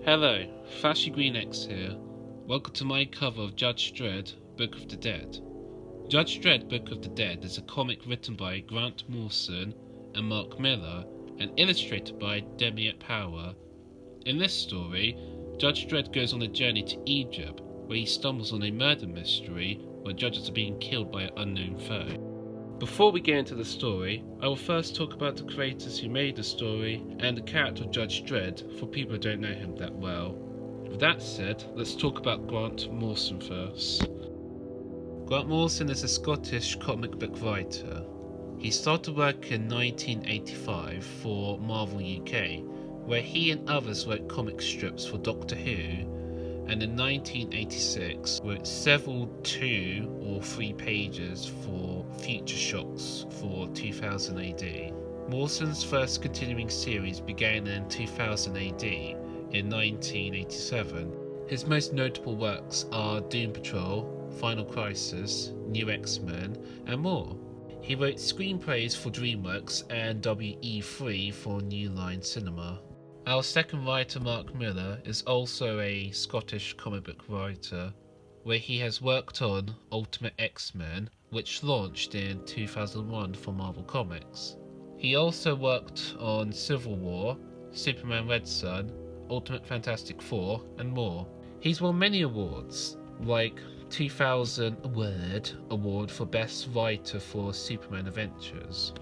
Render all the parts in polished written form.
Hello, Flashy Green X here. Welcome to my cover of Judge Dredd, Book of the Dead. Judge Dredd, Book of the Dead is a comic written by Grant Morrison and Mark Millar and illustrated by Demiette Power. In this story, Judge Dredd goes on a journey to Egypt where he stumbles on a murder mystery where judges are being killed by an unknown foe. Before we get into the story, I will first talk about the creators who made the story and the character of Judge Dredd for people who don't know him that well. With that said, let's talk about Grant Morrison first. Grant Morrison is a Scottish comic book writer. He started work in 1985 for Marvel UK, where he and others wrote comic strips for Doctor Who, and in 1986 wrote several 2 or 3 pages for Future Shocks for 2000 AD. Morrison's first continuing series began in 2000 AD in 1987. His most notable works are Doom Patrol, Final Crisis, New X-Men, and more. He wrote screenplays for DreamWorks and WE3 for New Line Cinema. Our second writer, Mark Millar, is also a Scottish comic book writer, where he has worked on Ultimate X-Men, which launched in 2001 for Marvel Comics. He also worked on Civil War, Superman Red Son, Ultimate Fantastic Four, and more. He's won many awards, like 2000 Award for Best Writer for Superman Adventures.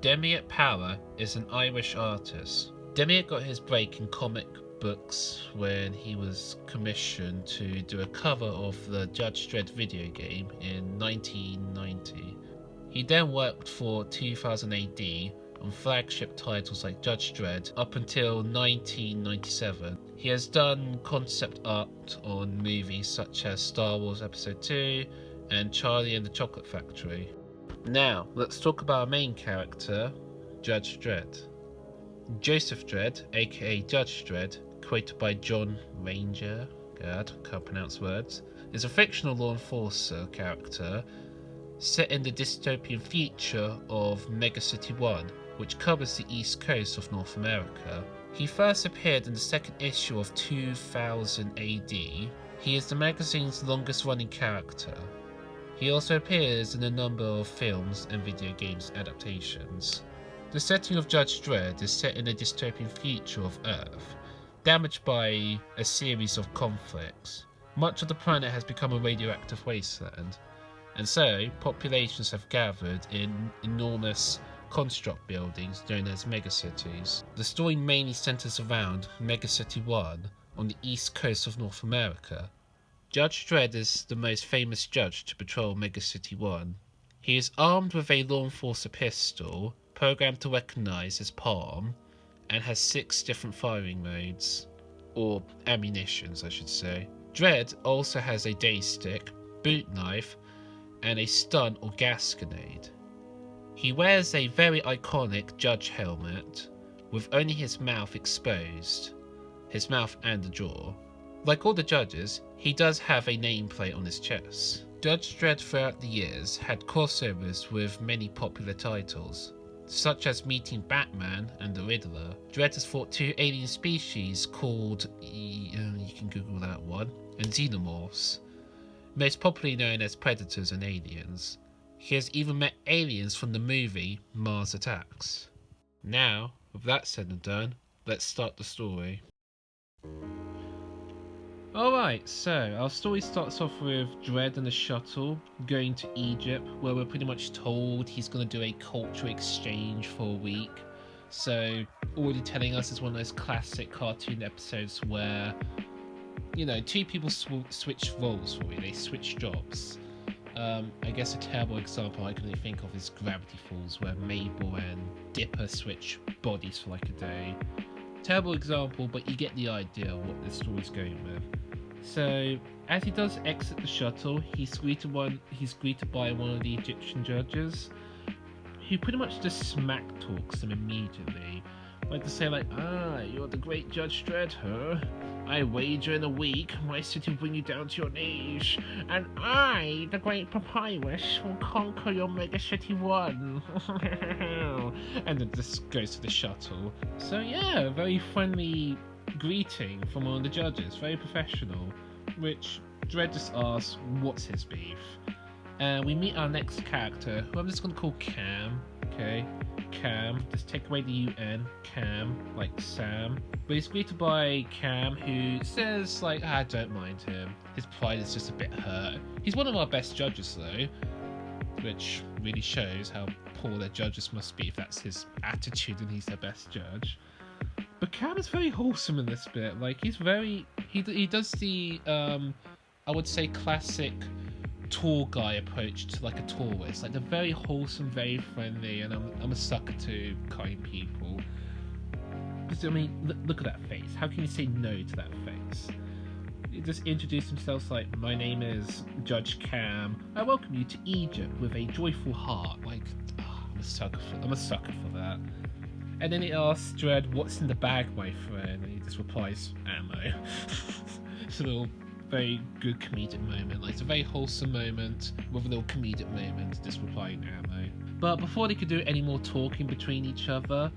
Demiette Power is an Irish artist. Demiette got his break in comic books when he was commissioned to do a cover of the Judge Dredd video game in 1990. He then worked for 2000 AD on flagship titles like Judge Dredd up until 1997. He has done concept art on movies such as Star Wars Episode 2 and Charlie and the Chocolate Factory. Now, let's talk about our main character, Judge Dredd. Joseph Dredd, aka Judge Dredd, created by John Ranger, can't pronounce words, is a fictional law enforcer character set in the dystopian future of Megacity 1, which covers the east coast of North America. He first appeared in the second issue of 2000 AD. He is the magazine's longest running character. He also appears in a number of films and video games adaptations. The setting of Judge Dredd is set in a dystopian future of Earth, damaged by a series of conflicts. Much of the planet has become a radioactive wasteland, and so populations have gathered in enormous construct buildings known as megacities. The story mainly centers around Megacity 1 on the east coast of North America. Judge Dredd is the most famous judge to patrol Megacity 1. He is armed with a law enforcer pistol, programmed to recognize his palm, and has 6 different firing modes, or ammunitions I should say. Dredd also has a day stick, boot knife, and a stun or gas grenade. He wears a very iconic judge helmet, with only his mouth exposed, his mouth and the jaw. Like all the judges, he does have a nameplate on his chest. Judge Dredd throughout the years had crossovers with many popular titles, such as meeting Batman and the Riddler. Dredd has fought 2 alien species called, you can Google that one, and xenomorphs, most popularly known as predators and aliens. He has even met aliens from the movie Mars Attacks. Now, with that said and done, let's start the story. Alright, so our story starts off with Dredd and the shuttle going to Egypt, where we're pretty much told he's going to do a cultural exchange for a week. So, already telling us it's one of those classic cartoon episodes where, 2 people switch roles for you, they switch jobs. I guess a terrible example I can really think of is Gravity Falls, where Mabel and Dipper switch bodies for like a day. Terrible example, but you get the idea of what this story's going with. So, as he does exit the shuttle, he's greeted by one of the Egyptian judges, who pretty much just smack talks him immediately. Like to say you're the great Judge Dredd, huh? I wager in a week my city will bring you down to your knees, and I, the great Papyrus, will conquer your Megacity 1. And then just goes to the shuttle. So yeah, very friendly greeting from one of the judges, very professional, which Dredd just asks what's his beef. And we meet our next character, who I'm just going to call Cam, okay? Cam, just take away the UN, Cam, like Sam. But he's greeted by Cam, who says, like, I don't mind him. His pride is just a bit hurt. He's one of our best judges, though, which really shows how poor their judges must be if that's his attitude and he's their best judge. But Cam is very wholesome in this bit. Like, he's very... He does the, I would say, classic tour guy approach to like a tourist. Like, they're very wholesome, very friendly, and I'm a sucker to kind people. Because, I mean, look at that face. How can you say no to that face? He just introduced himself like, my name is Judge Cam. I welcome you to Egypt with a joyful heart. Like, I'm a sucker for that. And then he asks Dredd, what's in the bag, my friend? And he just replies, ammo. It's a little very good comedic moment. Like, it's a very wholesome moment with a little comedic moment, just replying ammo. But before they could do any more talking between each other,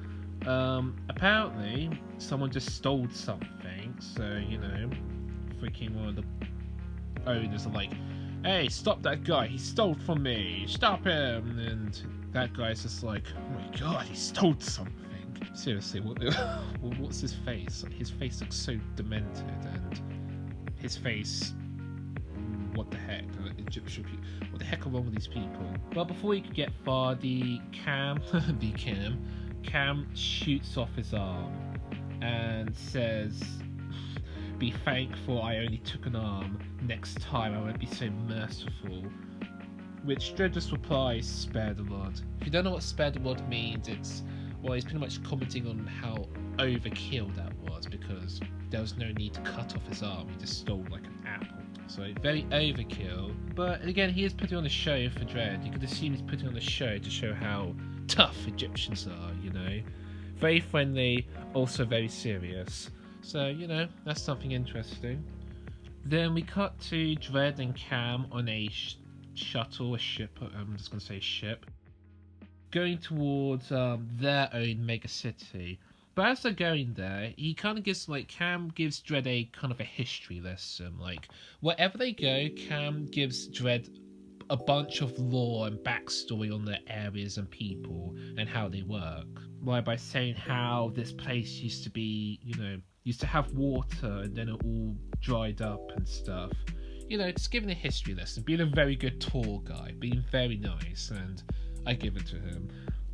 apparently someone just stole something. So, you know, freaking one of the owners are like, hey, stop that guy, he stole from me, stop him. And that guy's just like, oh my god, he stole something. Seriously, what's his face? His face looks so demented, and his face, what the heck? Egyptian people, what the heck are wrong with these people? But before he could get far, Cam shoots off his arm and says, be thankful I only took an arm. Next time I won't be so merciful. Which Dredd just replies, spare the rod. If you don't know what spare the rod means, well, he's pretty much commenting on how overkill that was, because there was no need to cut off his arm. He just stole like an apple. So very overkill. But again, he is putting on a show for Dredd. You could assume he's putting on a show to show how tough Egyptians are, you know. Very friendly, also very serious. So, you know, that's something interesting. Then we cut to Dredd and Cam on a shuttle, a ship, I'm just going to say ship, going towards their own mega city. But as they're going there, he kind of gives, like, Cam gives Dredd a kind of a history lesson. Like, wherever they go, Cam gives Dredd a bunch of lore and backstory on the areas and people and how they work. Like, by saying how this place used to be, you know, used to have water and then it all dried up and stuff. You know, just giving a history lesson, being a very good tour guide, being very nice, and I give it to him.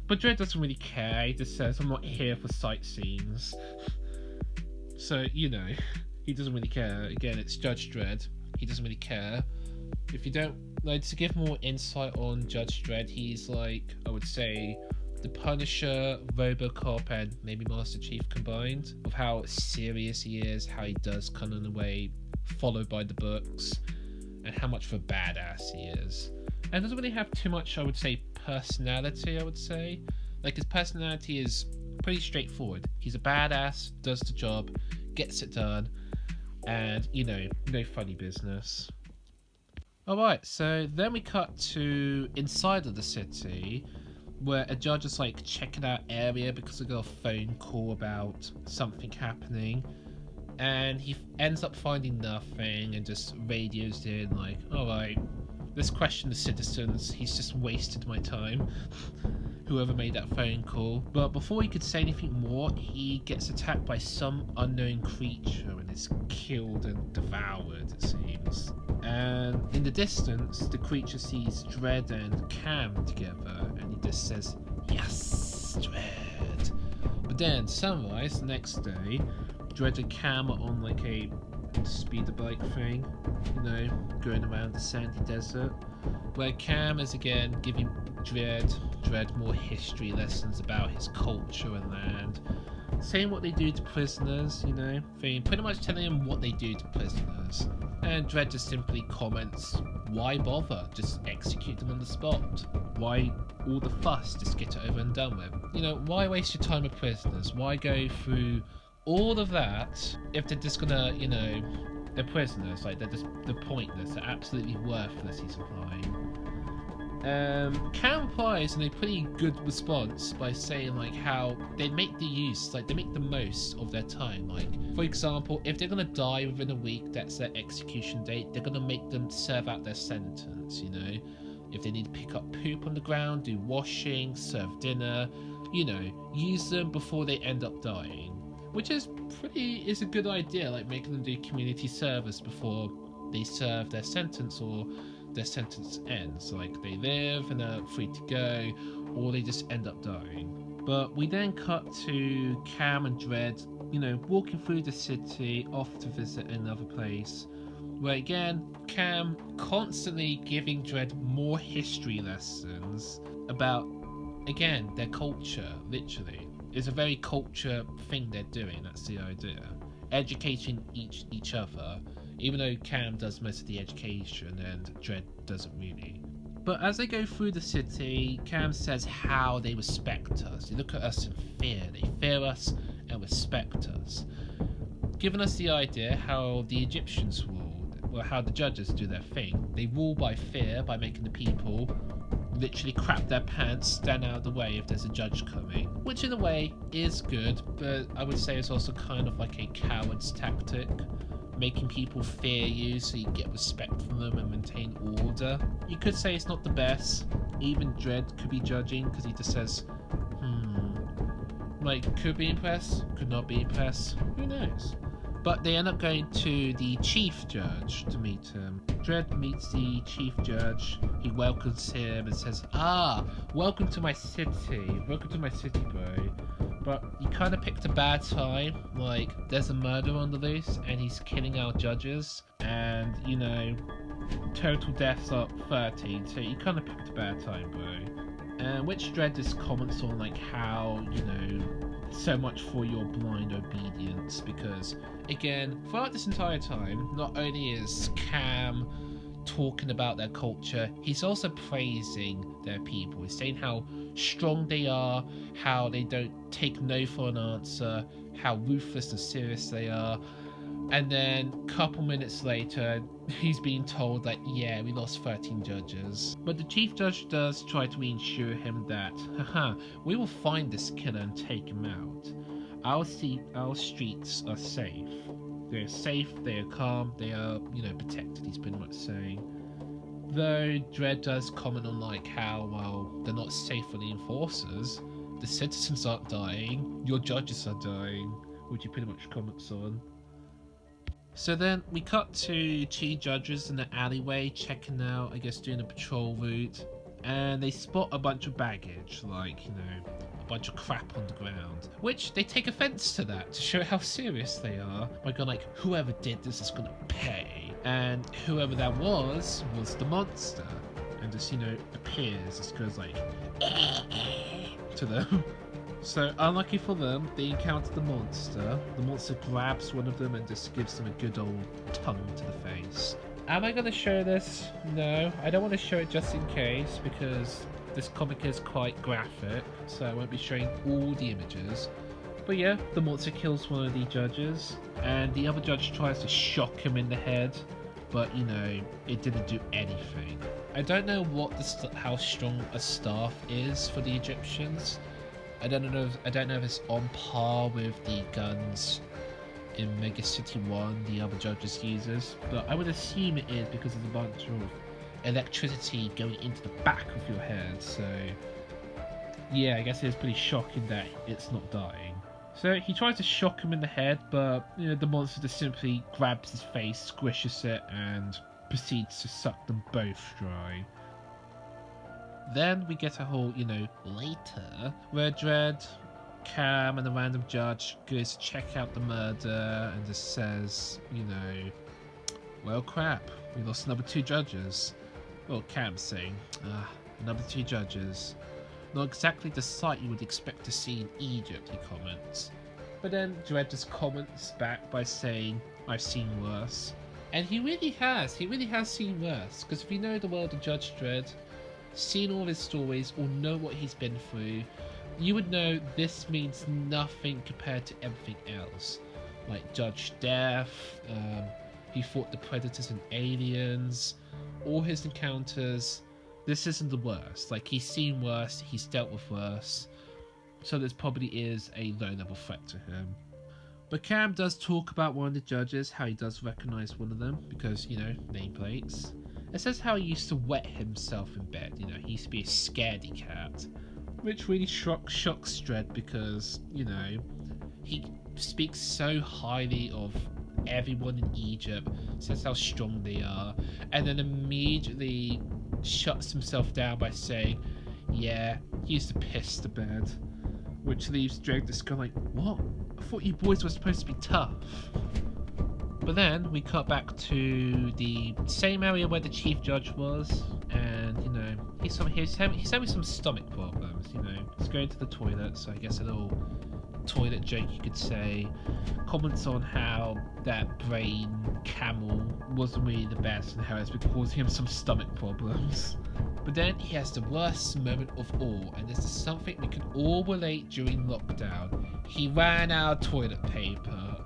But Dredd doesn't really care. He just says, I'm not here for sightseeings. So, you know, he doesn't really care. Again, it's Judge Dredd. He doesn't really care. If you don't, like, to give more insight on Judge Dredd, he's like, I would say, the Punisher, Robocop, and maybe Master Chief combined. Of how serious he is, how he does kind of in a way followed by the books, and how much of a badass he is. And doesn't really have too much, I would say, personality, I would say. Like, his personality is pretty straightforward. He's a badass, does the job, gets it done, and, you know, no funny business. Alright, so then we cut to inside of the city, where a judge is like checking out area because they got a phone call about something happening, and he ends up finding nothing and just radios in like, alright, let's question the citizens, he's just wasted my time. Whoever made that phone call. But before he could say anything more, he gets attacked by some unknown creature and is killed and devoured, it seems. And in the distance, the creature sees Dredd and Cam together, and he just says, yes, Dredd. But then, sunrise the next day, Dredd and Cam are on like a speeder bike thing, you know, going around the sandy desert, where Cam is again giving Dredd more history lessons about his culture and land, saying what they do to prisoners, you know, pretty much telling him what they do to prisoners. And Dredd just simply comments, why bother? Just execute them on the spot. Why all the fuss? Just get it over and done with. You know, why waste your time with prisoners? Why go through all of that if they're just gonna, you know, they're prisoners, like they're pointless, they're absolutely worthless, he's implying. Cam replies in a pretty good response by saying like how they make the most of their time. Like, for example, if they're gonna die within a week, that's their execution date, they're gonna make them serve out their sentence, you know? If they need to pick up poop on the ground, do washing, serve dinner, you know, use them before they end up dying. Which is a good idea, like making them do community service before they serve their sentence or their sentence ends. Like they live and are free to go, or they just end up dying. But we then cut to Cam and Dredd, you know, walking through the city, off to visit another place. Where again, Cam constantly giving Dredd more history lessons about, again, their culture, literally. It's a very culture thing they're doing, that's the idea. Educating each other, even though Cam does most of the education and Dredd doesn't really. But as they go through the city, Cam says how they respect us. They look at us in fear. They fear us and respect us. Giving us the idea how the Egyptians ruled, or how the judges do their thing. They rule by fear, by making the people literally crap their pants, stand out of the way if there's a judge coming. Which in a way is good, but I would say it's also kind of like a coward's tactic. Making people fear you so you get respect from them and maintain order. You could say it's not the best. Even Dredd could be judging because he just says, like, could be impressed, could not be impressed, who knows. But they end up going to the chief judge to meet him. Dredd meets the chief judge. He welcomes him and says, welcome to my city. Welcome to my city, bro. But you kind of picked a bad time. Like, there's a murder on the loose and he's killing our judges. And, you know, total deaths are 13. So you kind of picked a bad time, bro. Which Dredd just comments on, like, how, you know, so much for your blind obedience, because again, throughout this entire time, not only is Cam talking about their culture, he's also praising their people. He's saying how strong they are, how they don't take no for an answer, how ruthless and serious they are. And then a couple minutes later, he's being told that, yeah, we lost 13 judges. But the chief judge does try to reassure him that, we will find this killer and take him out. Our streets are safe. They're safe, they are calm, they are, you know, protected, he's pretty much saying. Though Dredd does comment on, like, how, well, they're not safe for the enforcers. The citizens aren't dying, your judges are dying, which he pretty much comments on. So then we cut to two judges in the alleyway checking out, I guess doing a patrol route, and they spot a bunch of baggage, like, you know, a bunch of crap on the ground, which they take offense to that to show how serious they are by going like, whoever did this is gonna pay. And whoever that was the monster, and just, you know, appears, just goes like to them. So, unlucky for them, they encounter the monster. The monster grabs one of them and just gives them a good old tongue to the face. Am I going to show this? No, I don't want to show it just in case, because this comic is quite graphic, so I won't be showing all the images. But yeah, the monster kills one of the judges, and the other judge tries to shock him in the head, but, you know, it didn't do anything. I don't know how strong a staff is for the Egyptians. I don't know if it's on par with the guns in Mega City 1 the other judges uses, but I would assume it is because there's a bunch of electricity going into the back of your head, so yeah, I guess it is pretty shocking that it's not dying. So he tries to shock him in the head, but, you know, the monster just simply grabs his face, squishes it, and proceeds to suck them both dry. Then we get a whole, you know, later, where Dredd, Cam, and the random judge goes to check out the murder and just says, you know, well, crap, we lost another two judges. Well, Cam's saying, another two judges. Not exactly the sight you would expect to see in Egypt, he comments. But then Dredd just comments back by saying, I've seen worse. And he really has seen worse, because if you know the world of Judge Dredd, seen all his stories or know what he's been through, you would know this means nothing compared to everything else. Like Judge Death, he fought the Predators and Aliens, all his encounters this isn't the worst. Like, he's seen worse, he's dealt with worse, so this probably is a low-level threat to him. But Cam does talk about one of the judges, how he does recognise one of them, because, you know, nameplates. It says how he used to wet himself in bed, you know, he used to be a scaredy cat. Which really shocks Dredd because, you know, he speaks so highly of everyone in Egypt, says how strong they are, and then immediately shuts himself down by saying, yeah, he used to piss the bed. Which leaves Dredd just going like, what? I thought you boys were supposed to be tough. But then we cut back to the same area where the chief judge was, and you know, he's having some stomach problems. You know, he's going to the toilet, so I guess a little toilet joke you could say. Comments on how that brain camel wasn't really the best and how it's been causing him some stomach problems. But then he has the worst moment of all, and this is something we can all relate during lockdown. He ran out of toilet paper.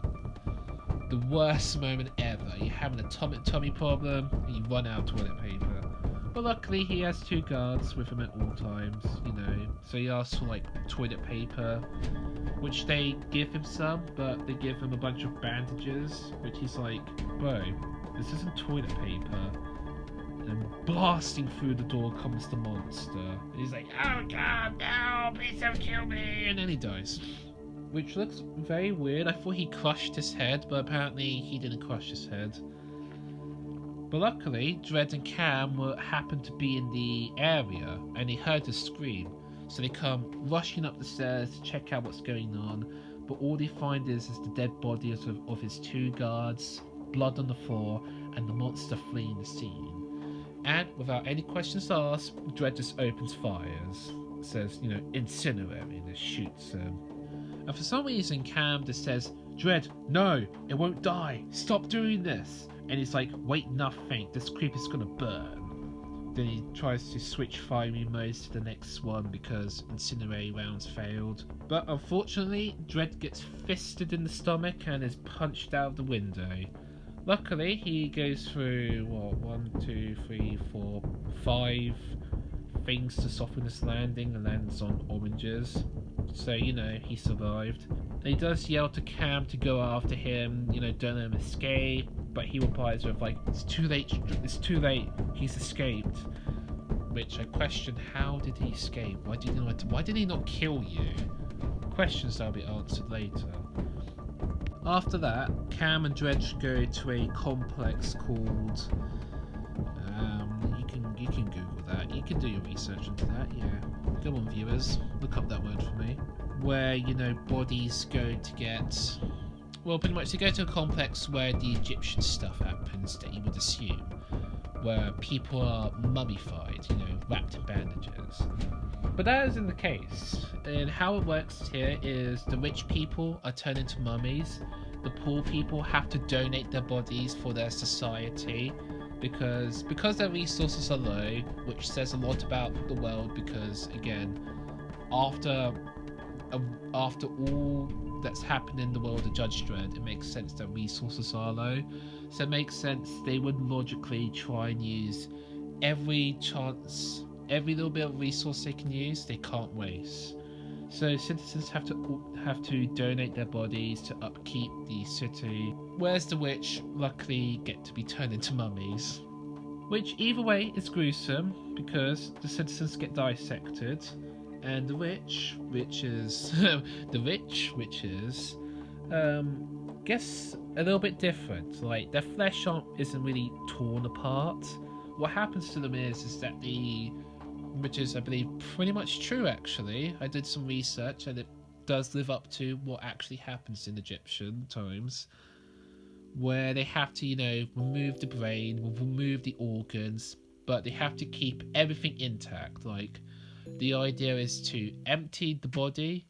The worst moment ever. You're having a tummy problem and you run out of toilet paper. But luckily he has 2 guards with him at all times, you know. So he asks for like toilet paper, which they give him some, but they give him a bunch of bandages, which he's like, bro, this isn't toilet paper. And blasting through the door comes the monster. And he's like, oh god, no, please don't kill me. And then he dies. Which looks very weird. I thought he crushed his head, but apparently he didn't crush his head. But luckily, Dredd and Cam happened to be in the area, and they heard the scream. So they come rushing up the stairs to check out what's going on, but all they find is the dead bodies of his 2 guards, blood on the floor, and the monster fleeing the scene. And without any questions asked, Dredd just opens fires. Says, you know, incinerate, and just shoots him. And for some reason, Cam just says, Dredd, no, it won't die. Stop doing this. And he's like, wait, nothing. This creep is gonna burn. Then he tries to switch firing modes to the next one because incinerate rounds failed. But unfortunately, Dredd gets fisted in the stomach and is punched out of the window. Luckily, he goes through, what, 1, 2, 3, 4, 5 things to soften his landing and lands on oranges. So, you know, he survived. And he does yell to Cam to go after him, you know, don't let him escape. But he replies with, like, it's too late, he's escaped. Which I question, how did he escape? Why did he not kill you? Questions that'll be answered later. After that, Cam and Dredd go to a complex called, you can Google that, you can do your research into that, yeah. Come on viewers, look up that word for me. Where, you know, bodies go to get, well, pretty much they go to a complex where the Egyptian stuff happens that you would assume. Where people are mummified, you know, wrapped in bandages. But that isn't the case. And how it works here is the rich people are turned into mummies. The poor people have to donate their bodies for their society because their resources are low, which says a lot about the world because, again, after all that's happened in the world of Judge Dredd, it makes sense that resources are low. So it makes sense they would logically try and use every little bit of resource they can use, they can't waste. So citizens have to donate their bodies to upkeep the city, whereas the rich luckily get to be turned into mummies. Which either way is gruesome because the citizens get dissected, and the rich is guess a little bit different. Like their flesh isn't really torn apart. What happens to them is that which is I believe pretty much true actually. I did some research and it does live up to what actually happens in Egyptian times, where they have to, you know, remove the brain, remove the organs, but they have to keep everything intact. Like the idea is to empty the body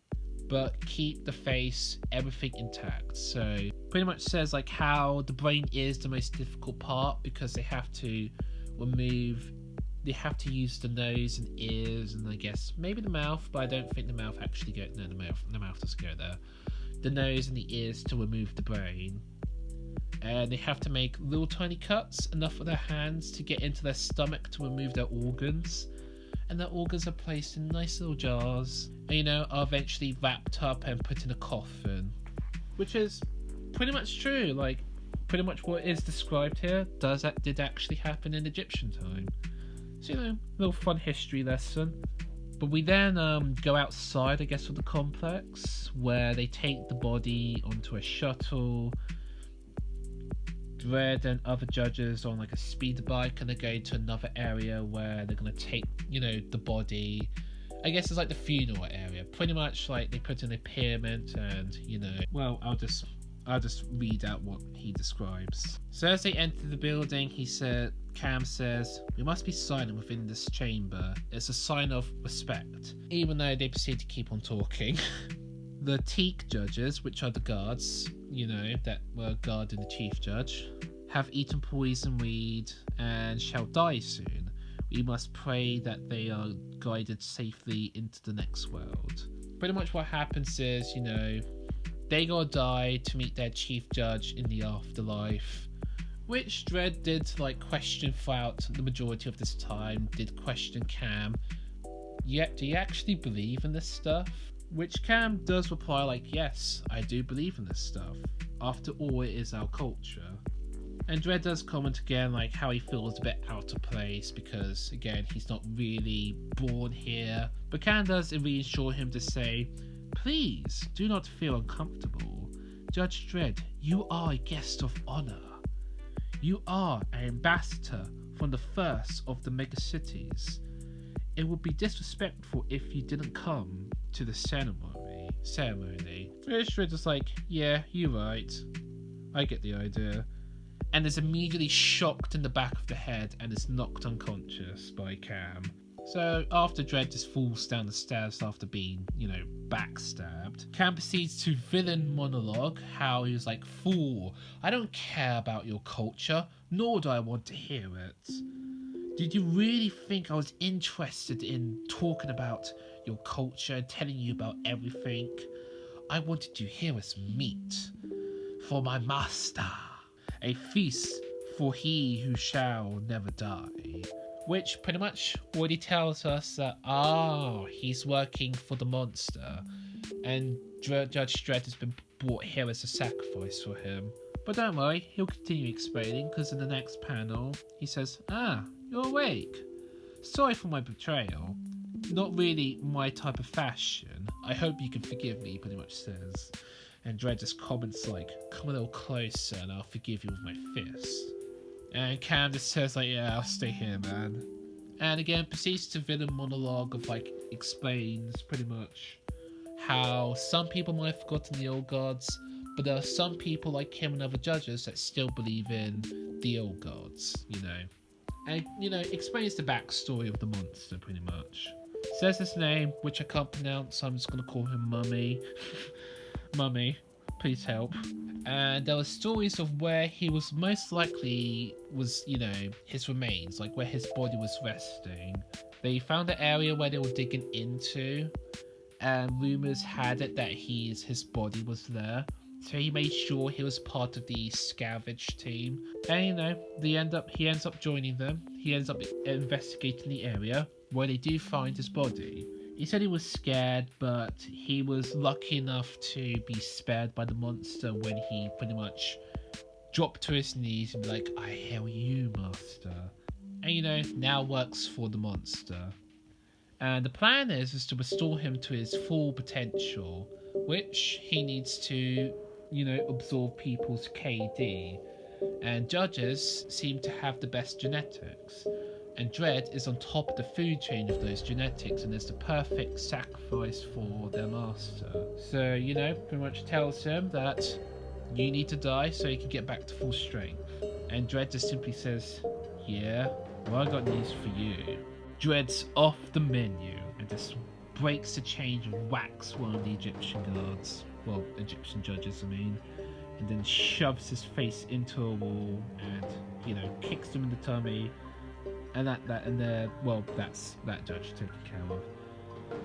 but keep the face, everything intact. So pretty much says like how the brain is the most difficult part because they have to use the nose and ears and I guess maybe the mouth, but I don't think the mouth actually the mouth doesn't go there. The nose and the ears to remove the brain. and they have to make little tiny cuts, enough for their hands to get into their stomach to remove their organs. And their organs are placed in nice little jars and, are eventually wrapped up and put in a coffin. Which is pretty much true. Like, pretty much what is described here did actually happen in Egyptian time. So, a little fun history lesson. But we then go outside, I guess, of the complex, where they take the body onto a shuttle. Dredd and other judges on like a speed bike, and they're going to another area where they're going to take, the body. I guess it's like the funeral area. Pretty much like they put in a pyramid and, well, I'll just read out what he describes. So as they enter the building, Cam says, "We must be silent within this chamber. It's a sign of respect," even though they proceed to keep on talking. The teak judges, which are the guards, that were guarding the chief judge, have eaten poison weed and shall die soon. We must pray that they are guided safely into the next world. Pretty much what happens is, they gotta die to meet their chief judge in the afterlife, which Dredd did question throughout the majority of this time, did question Cam. Yet, do you actually believe in this stuff? Which Cam does reply yes, I do believe in this stuff. After all, it is our culture. And Dredd does comment again how he feels a bit out of place because, again, he's not really born here. But Cam does reassure him to say, "Please, do not feel uncomfortable. Judge Dredd, you are a guest of honor. You are an ambassador from the first of the megacities. It would be disrespectful if you didn't come to the ceremony. Dredd is yeah, you're right. I get the idea." And is immediately shocked in the back of the head and is knocked unconscious by Cam. So after Dredd just falls down the stairs after being, backstabbed, Cam proceeds to villain monologue how he was "Fool, I don't care about your culture, nor do I want to hear it. Did you really think I was interested in talking about your culture and telling you about everything? I wanted you here as meat for my master, a feast for he who shall never die." Which pretty much already tells us that, he's working for the monster, and Judge Dredd has been brought here as a sacrifice for him. But don't worry, he'll continue explaining, because in the next panel, he says, "You're awake. Sorry for my betrayal. Not really my type of fashion. I hope you can forgive me," pretty much says. And Dredd just comments "Come a little closer and I'll forgive you with my fist." And Cam just says "Yeah, I'll stay here, man." And again proceeds to villain monologue of explains pretty much how some people might have forgotten the old gods, but there are some people like him and other judges that still believe in the old gods, And, explains the backstory of the monster pretty much. Says his name, which I can't pronounce, so I'm just going to call him Mummy. Mummy, please help. And there were stories of where he was most likely his remains, where his body was resting. They found the area where they were digging into, and rumors had it that his body was there. So he made sure he was part of the scavenge team. And he ends up joining them. He ends up investigating the area where they do find his body. He said he was scared, but he was lucky enough to be spared by the monster when he pretty much dropped to his knees and be "I hail you, master." And now works for the monster. And the plan is to restore him to his full potential, which he needs to, absorb people's KD. And judges seem to have the best genetics. And Dredd is on top of the food chain of those genetics and is the perfect sacrifice for their master. So, pretty much tells him that you need to die so you can get back to full strength. And Dredd just simply says, "Yeah, well, I got news for you." Dredd's off the menu and just breaks the chain and whacks one of the Egyptian guards. Well, Egyptian judges, I mean. And then shoves his face into a wall and, kicks him in the tummy. And that's that judge taken care of.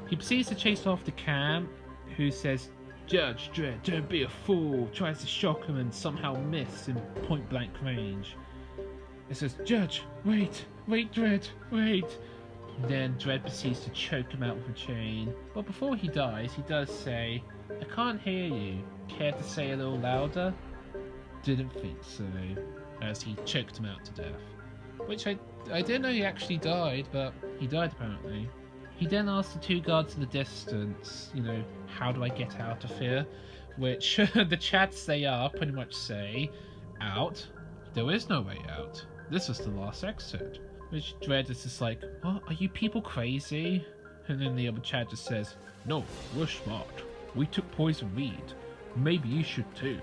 He proceeds to chase after Cam, who says Judge Dredd, don't be a fool, tries to shock him and somehow misses in point blank range. It says, Judge, wait, Dredd, wait. Then Dredd proceeds to choke him out with a chain. But before he dies, he does say, I can't hear you. Care to say a little louder? Didn't think so. As he choked him out to death. Which I didn't know he actually died, but he died apparently. He then asks the two guards in the distance, how do I get out of here? Which the chats they are pretty much say, out? There is no way out. This was the last exit. Which Dredd is just like, what? Are you people crazy? And then the other chat just says, no, we're smart. We took poison weed. Maybe you should too.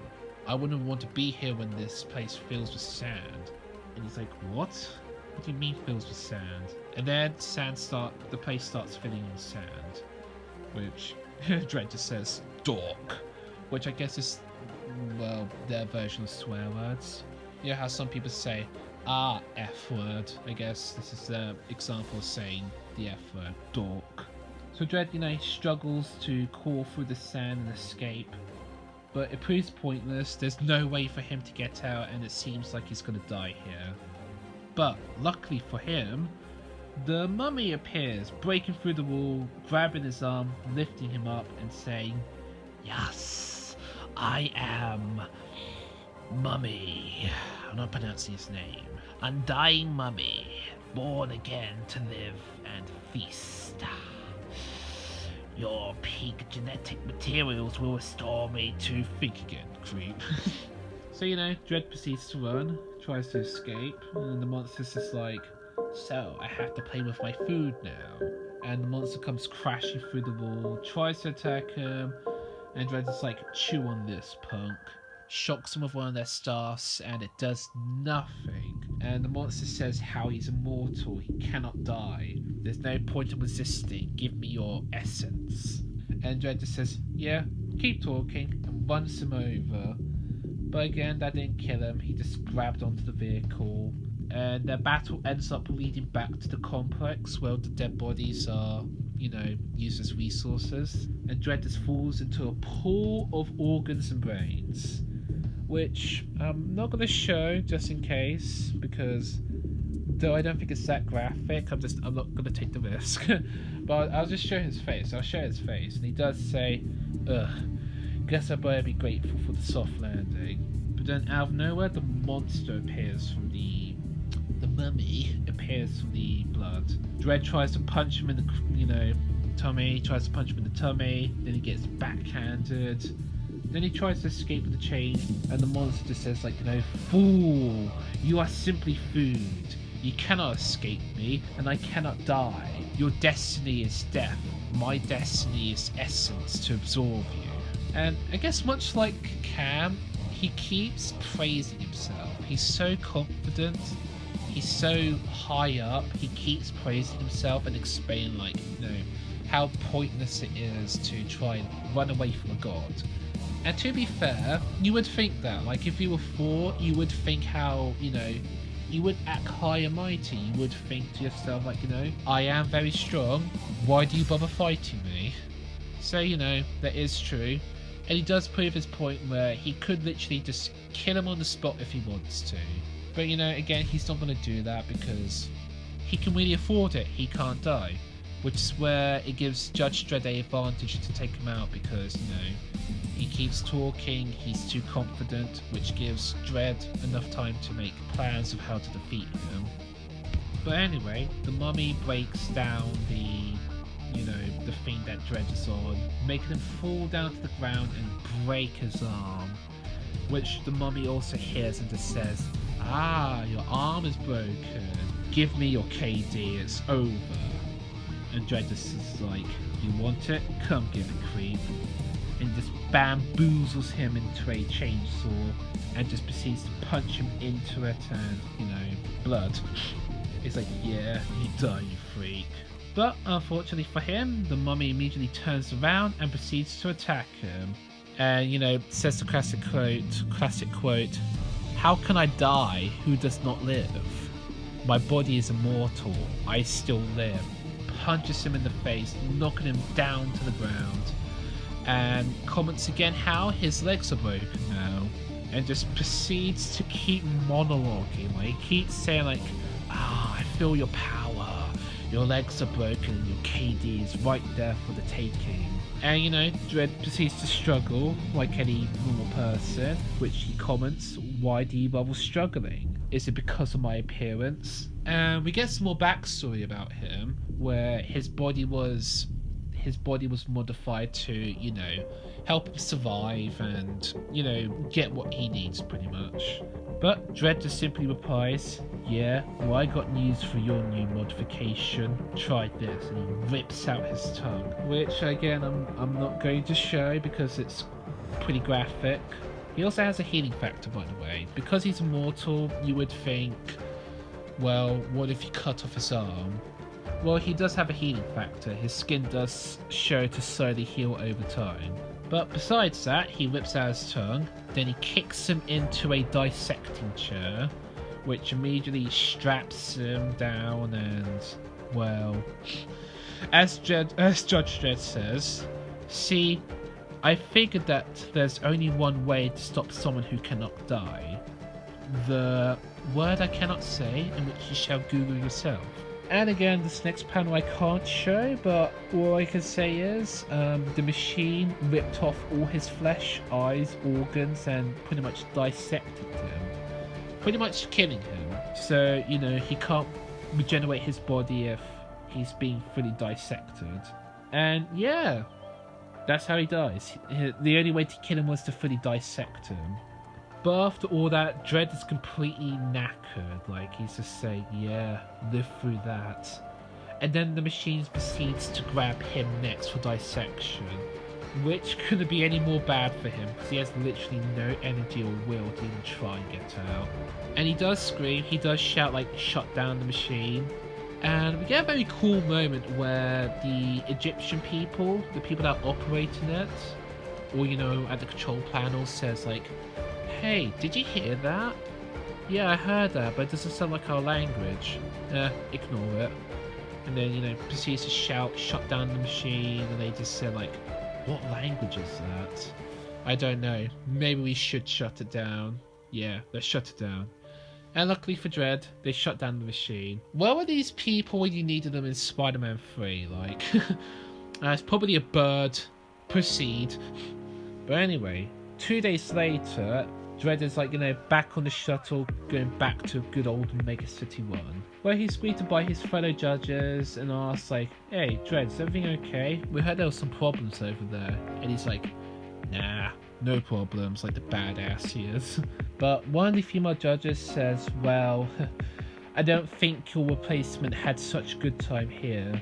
I wouldn't want to be here when this place fills with sand. And he's like, what? What do you mean fills with sand? And then the place starts filling with sand. Which Dredd just says, dork. Which I guess is, well, their version of swear words. You know how some people say, F word. I guess this is the example of saying the F word, dork. So Dredd, struggles to crawl through the sand and escape. But it proves pointless, there's no way for him to get out and it seems like he's gonna die here. But luckily for him, the mummy appears, breaking through the wall, grabbing his arm, lifting him up and saying, yes, I am Mummy. I'm not pronouncing his name. Undying Mummy, born again to live and feast. Your peak genetic materials will restore me to think again, creep. So, Dredd proceeds to run, tries to escape, and the monster's just like, so I have to play with my food now. And the monster comes crashing through the wall, tries to attack him, and Dredd's just like, chew on this, punk. Shocks him with one of their staffs, and it does nothing. And the monster says how he's immortal, he cannot die. There's no point in resisting, give me your essence. And Dredd just says, yeah, keep talking, and runs him over. But again, that didn't kill him, he just grabbed onto the vehicle. And their battle ends up leading back to the complex where the dead bodies are, used as resources. And Dredd just falls into a pool of organs and brains. Which I'm not going to show just in case, because though I don't think it's that graphic, I'm not going to take the risk. But I'll just show his face. I'll show his face, and he does say, ugh, guess I better be grateful for the soft landing. But then out of nowhere, the monster appears from the mummy appears from the blood. Dredd tries to punch him in the, tummy, tries to punch him in the tummy, then he gets backhanded. Then he tries to escape with the chain, and the monster just says, fool, you are simply food. You cannot escape me, and I cannot die. Your destiny is death. My destiny is essence to absorb you. And I guess much like Cam, he keeps praising himself. He's so confident. He's so high up. He keeps praising himself and explaining, how pointless it is to try and run away from a god. And to be fair, you would think that, if you were 4, you would think how, you would act high and mighty. You would think to yourself, I am very strong. Why do you bother fighting me? So, that is true. And he does prove his point where he could literally just kill him on the spot if he wants to. But, again, he's not going to do that because he can really afford it. He can't die. Which is where it gives Judge Dredd an advantage to take him out because, he keeps talking, he's too confident, which gives Dredd enough time to make plans of how to defeat him. But anyway, the mummy breaks down the thing that Dredd is on, making him fall down to the ground and break his arm. Which the mummy also hears and just says, your arm is broken. Give me your KD, it's over. And Dredd just is like, you want it? Come give it, creep. And just bamboozles him into a chainsaw and just proceeds to punch him into it and, blood. It's like, yeah, you die, you freak. But unfortunately for him, the mummy immediately turns around and proceeds to attack him. And, says the classic quote, how can I die who does not live? My body is immortal, I still live. Punches him in the face, knocking him down to the ground. and comments again how his legs are broken now, and just proceeds to keep monologuing. Like, he keeps saying like, I feel your power, your legs are broken, and your KD is right there for the taking. And Dredd proceeds to struggle like any normal person, which he comments, why do you bother struggling? Is it because of my appearance? And we get some more backstory about him, where his body was modified to, help him survive and, get what he needs pretty much. But Dredd just simply replies, yeah, well, I got news for your new modification. Try this. And he rips out his tongue, which again I'm not going to show because it's pretty graphic. He also has a healing factor, by the way. Because he's immortal, you would think, well, what if you cut off his arm? Well, he does have a healing factor. His skin does show to slowly heal over time. But besides that, he rips out his tongue, then he kicks him into a dissecting chair, which immediately straps him down and, well, as Judge Dredd says, see, I figured that there's only one way to stop someone who cannot die. The word I cannot say, in which you shall Google yourself. And again, this next panel I can't show, but all I can say is the machine ripped off all his flesh, eyes, organs, and pretty much dissected him. Pretty much killing him. So, he can't regenerate his body if he's being fully dissected. And yeah, that's how he dies. The only way to kill him was to fully dissect him. But after all that, Dredd is completely knackered. Like, he's just saying, yeah, live through that. And then the machine proceeds to grab him next for dissection, which couldn't be any more bad for him because he has literally no energy or will to even try and get out. And he does scream, he does shout like, shut down the machine. And we get a very cool moment where the Egyptian people, the people that are operating it, or at the control panel says like, hey, did you hear that? Yeah, I heard that, but it doesn't sound like our language. Ignore it. And then, proceeds to shout, shut down the machine, and they just say like, what language is that? I don't know. Maybe we should shut it down. Yeah, let's shut it down. And luckily for Dredd, they shut down the machine. Where were these people when you needed them in Spider-Man 3? Like, it's probably a bird. Proceed. But anyway, 2 days later, Dredd is like, back on the shuttle, going back to good old Mega City 1, where he's greeted by his fellow judges and asks like, hey, Dredd, is everything okay? We heard there was some problems over there. And he's like, nah, no problems, like the badass he is. But one of the female judges says, well, I don't think your replacement had such a good time here.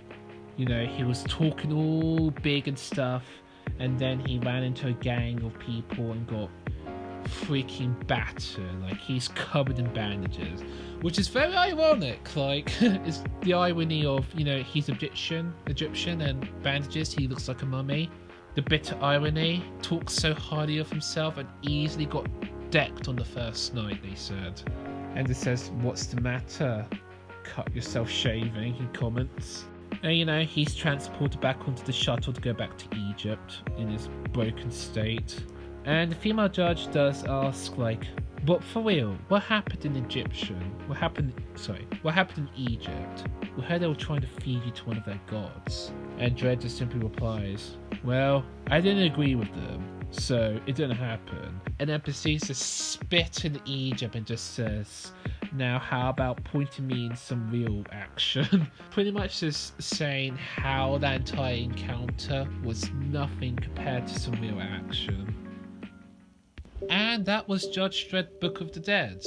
He was talking all big and stuff, and then he ran into a gang of people and got freaking battered. Like, he's covered in bandages, which is very ironic. Like, it's the irony of, he's Egyptian and bandages, he looks like a mummy. The bitter irony, talks so highly of himself and easily got decked on the first night, they said. And it says, what's the matter? Cut yourself shaving, he comments. And he's transported back onto the shuttle to go back to Egypt in his broken state. And the female judge does ask, like, but for real, what happened in What happened in Egypt? We heard they were trying to feed you to one of their gods. And Dredd just simply replies, well, I didn't agree with them, so it didn't happen. And then proceeds to spit in Egypt and just says, now how about pointing me in some real action? Pretty much just saying how that entire encounter was nothing compared to some real action. And that was Judge Dredd Book of the Dead.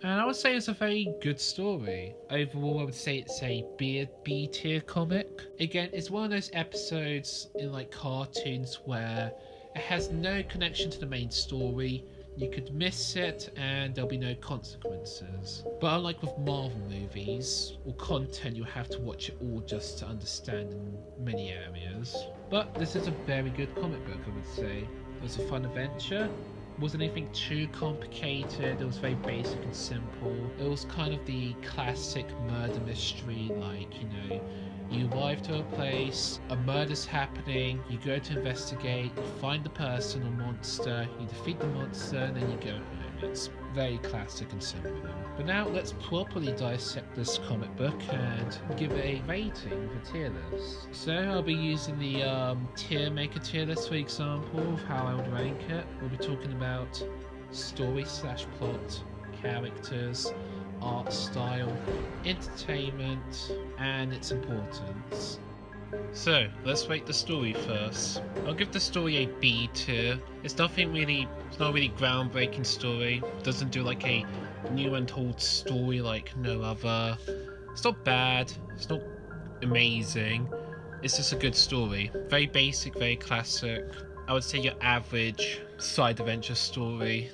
And I would say it's a very good story. Overall, I would say it's a B tier comic. Again, it's one of those episodes in like cartoons where it has no connection to the main story. You could miss it and there'll be no consequences. But unlike with Marvel movies or content, you have to watch it all just to understand in many areas. But this is a very good comic book, I would say. It was a fun adventure. It wasn't anything too complicated. It was very basic and simple. It was kind of the classic murder mystery, like, You arrive to a place, a murder's happening, you go to investigate, you find the person or monster, you defeat the monster, and then you go home. It's very classic and simple. But now let's properly dissect this comic book and give it a rating for tier list. So I'll be using the tier maker tier list, for example, of how I would rank it. We'll be talking about story/plot, characters, art style, entertainment, and its importance. So let's rate the story first. I'll give the story a B tier. It's not really groundbreaking story. Doesn't do like a new untold story like no other. It's not bad. It's not amazing. It's just a good story. Very basic, very classic. I would say your average side adventure story.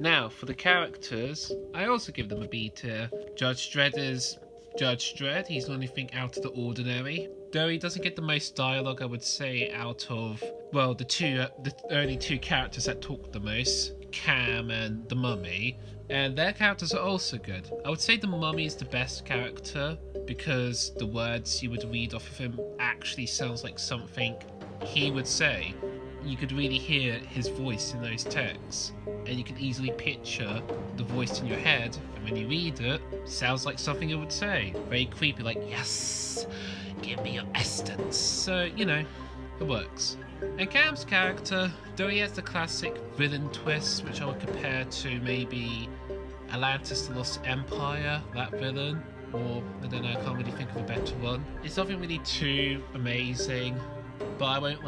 Now, for the characters, I also give them a B tier. Judge Dredd is Judge Dredd. He's not anything out of the ordinary. Though he doesn't get the most dialogue, I would say, out of, well, the only two characters that talk the most, Cam and the Mummy. And their characters are also good. I would say the Mummy is the best character because the words you would read off of him actually sounds like something he would say. You could really hear his voice in those texts, and you can easily picture the voice in your head, and when you read it, sounds like something it would say. Very creepy, like, yes, give me your essence. So, you know, it works. And Cam's character, though he has the classic villain twist, which I would compare to maybe Atlantis the Lost Empire, that villain, or, I don't know, I can't really think of a better one. It's nothing really too amazing, but I won't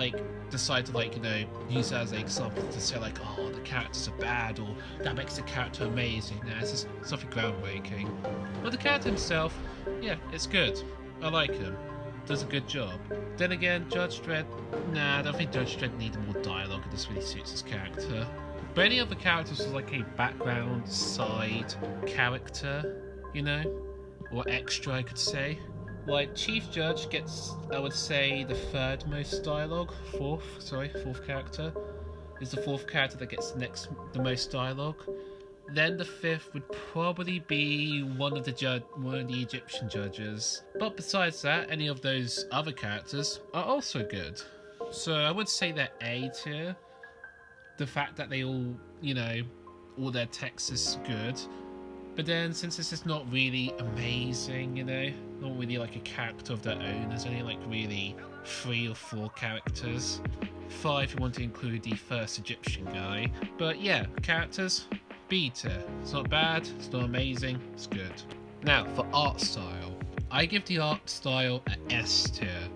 decide to use that as an example to say oh, the characters are bad or that makes the character amazing. Nah, it's just something groundbreaking. But the character himself, yeah, it's good. I like him. Does a good job. Then again, Judge Dredd, nah, I don't think Judge Dredd needed more dialogue. It just really suits his character. But any other characters was like a background side character, you know, or extra, I could say. Like, Chief Judge gets, I would say, the third most dialogue. Fourth character. Is the fourth character that gets the most dialogue. Then the fifth would probably be one of the Egyptian judges. But besides that, any of those other characters are also good. So I would say they're A tier. The fact that they all, all their text is good. But then, since this is not really amazing, not really like a character of their own, there's only really 3 or 4 characters. 5 if you want to include the first Egyptian guy. But yeah, characters, B tier. It's not bad, it's not amazing, it's good. Now, for art style, I give the art style an S tier.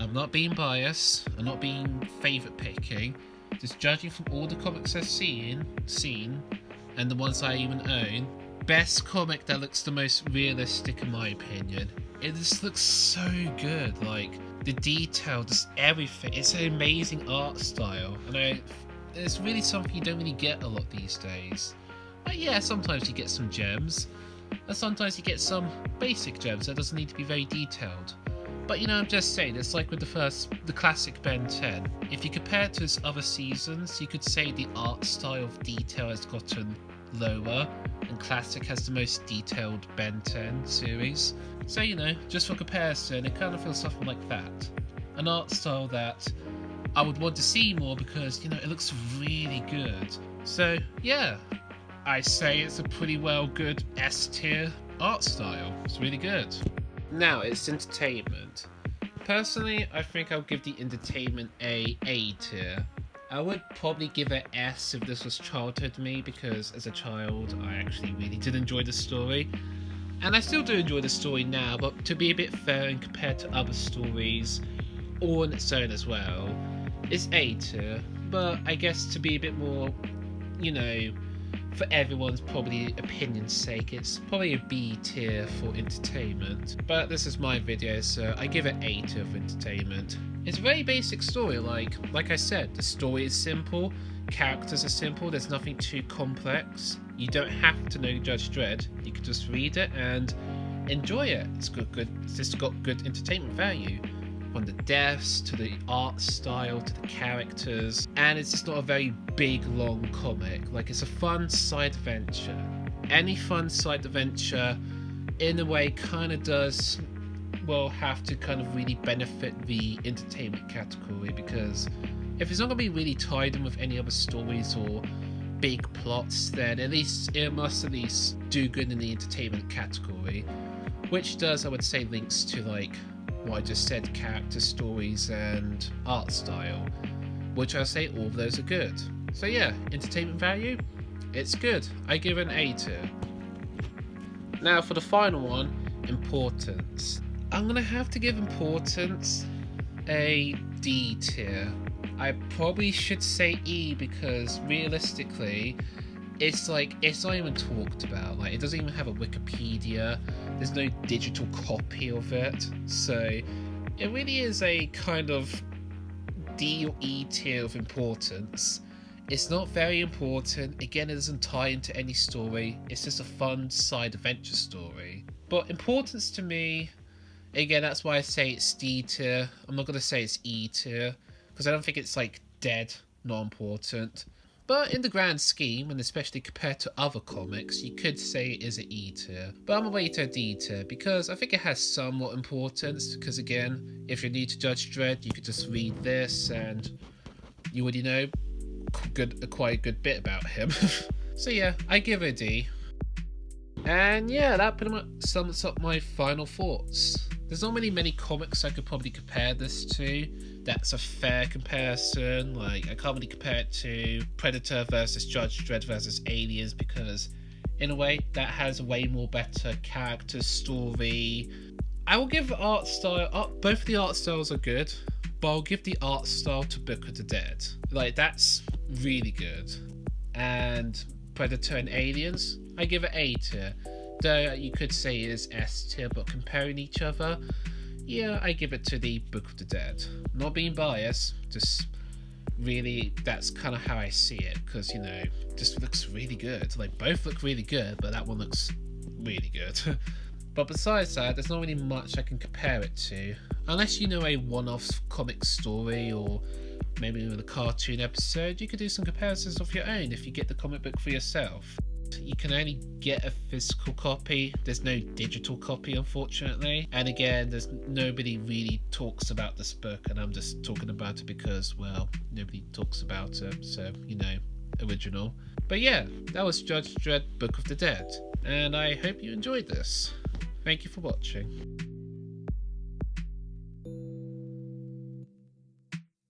I'm not being biased, I'm not being favourite picking, just judging from all the comics I've seen, and the ones I even own. Best comic that looks the most realistic in my opinion. It just looks so good, the detail, just everything. It's an amazing art style, and it's really something you don't really get a lot these days. But yeah, sometimes you get some gems, and sometimes you get some basic gems that doesn't need to be very detailed. But I'm just saying, it's like with the classic Ben 10. If you compare it to its other seasons, you could say the art style of detail has gotten lower, and Classic has the most detailed Ben 10 series. So, just for comparison, it kind of feels something like that. An art style that I would want to see more because, it looks really good. So, yeah, I say it's a pretty well good S tier art style. It's really good. Now, it's entertainment. Personally, I think I'll give the entertainment a tier. I would probably give it S if this was childhood me, because as a child I actually really did enjoy the story. And I still do enjoy the story now, but to be a bit fair and compared to other stories, all on its own as well, it's A tier. But I guess to be a bit more, for everyone's probably opinion's sake, it's probably a B tier for entertainment. But this is my video, so I give it A tier for entertainment. It's a very basic story, like I said, the story is simple, characters are simple, there's nothing too complex. You don't have to know Judge Dredd, you can just read it and enjoy it. It's just got good entertainment value. From the deaths, to the art style, to the characters, and it's just not a very big, long comic. It's a fun side adventure. Any fun side adventure, in a way, kind of does will have to kind of really benefit the entertainment category, because if it's not going to be really tied in with any other stories or big plots, then at least it must at least do good in the entertainment category, which does, I would say, links to like what I just said, character stories and art style, which I say all of those are good. So yeah, entertainment value, it's good. I give it an A tier. Now for the final one, importance. I'm gonna have to give importance a D tier. I probably should say E, because realistically it's like, it's not even talked about. Like, it doesn't even have a Wikipedia, there's no digital copy of it, so it really is a kind of D or E tier of importance. It's not very important. Again, it doesn't tie into any story. It's just a fun side adventure story. But importance to me, again, that's why I say it's D tier. I'm not going to say it's E tier, because I don't think it's like dead, not important. But in the grand scheme, and especially compared to other comics, you could say it is an E tier. But I'm away to a D tier, because I think it has somewhat importance. Because again, if you're new to Judge Dredd, you could just read this and you already know quite a good bit about him. So yeah, I give it a D. And yeah, that pretty much sums up my final thoughts. There's not many comics I could probably compare this to. That's a fair comparison. Like, I can't really compare it to Predator versus Judge Dredd versus Aliens, because in a way that has a way more better character story. I will give art style, both of the art styles are good, but I'll give the art style to Book of the Dead. Like, that's really good. And Predator and Aliens, I give it A tier. Though you could say it is S tier, but comparing each other, yeah, I give it to the Book of the Dead. Not being biased, just really, that's kind of how I see it, because, you know, just looks really good. Like, both look really good, but that one looks really good. But besides that, there's not really much I can compare it to, unless you know a one-off comic story, or maybe even a cartoon episode. You could do some comparisons of your own if you get the comic book for yourself. You can only get a physical copy. There's no digital copy, unfortunately. And again, there's nobody really talks about this book, and I'm just talking about it because, well, nobody talks about it, so, you know, original. But yeah, that was Judge Dredd Book of the Dead, and I hope you enjoyed this. Thank you for watching.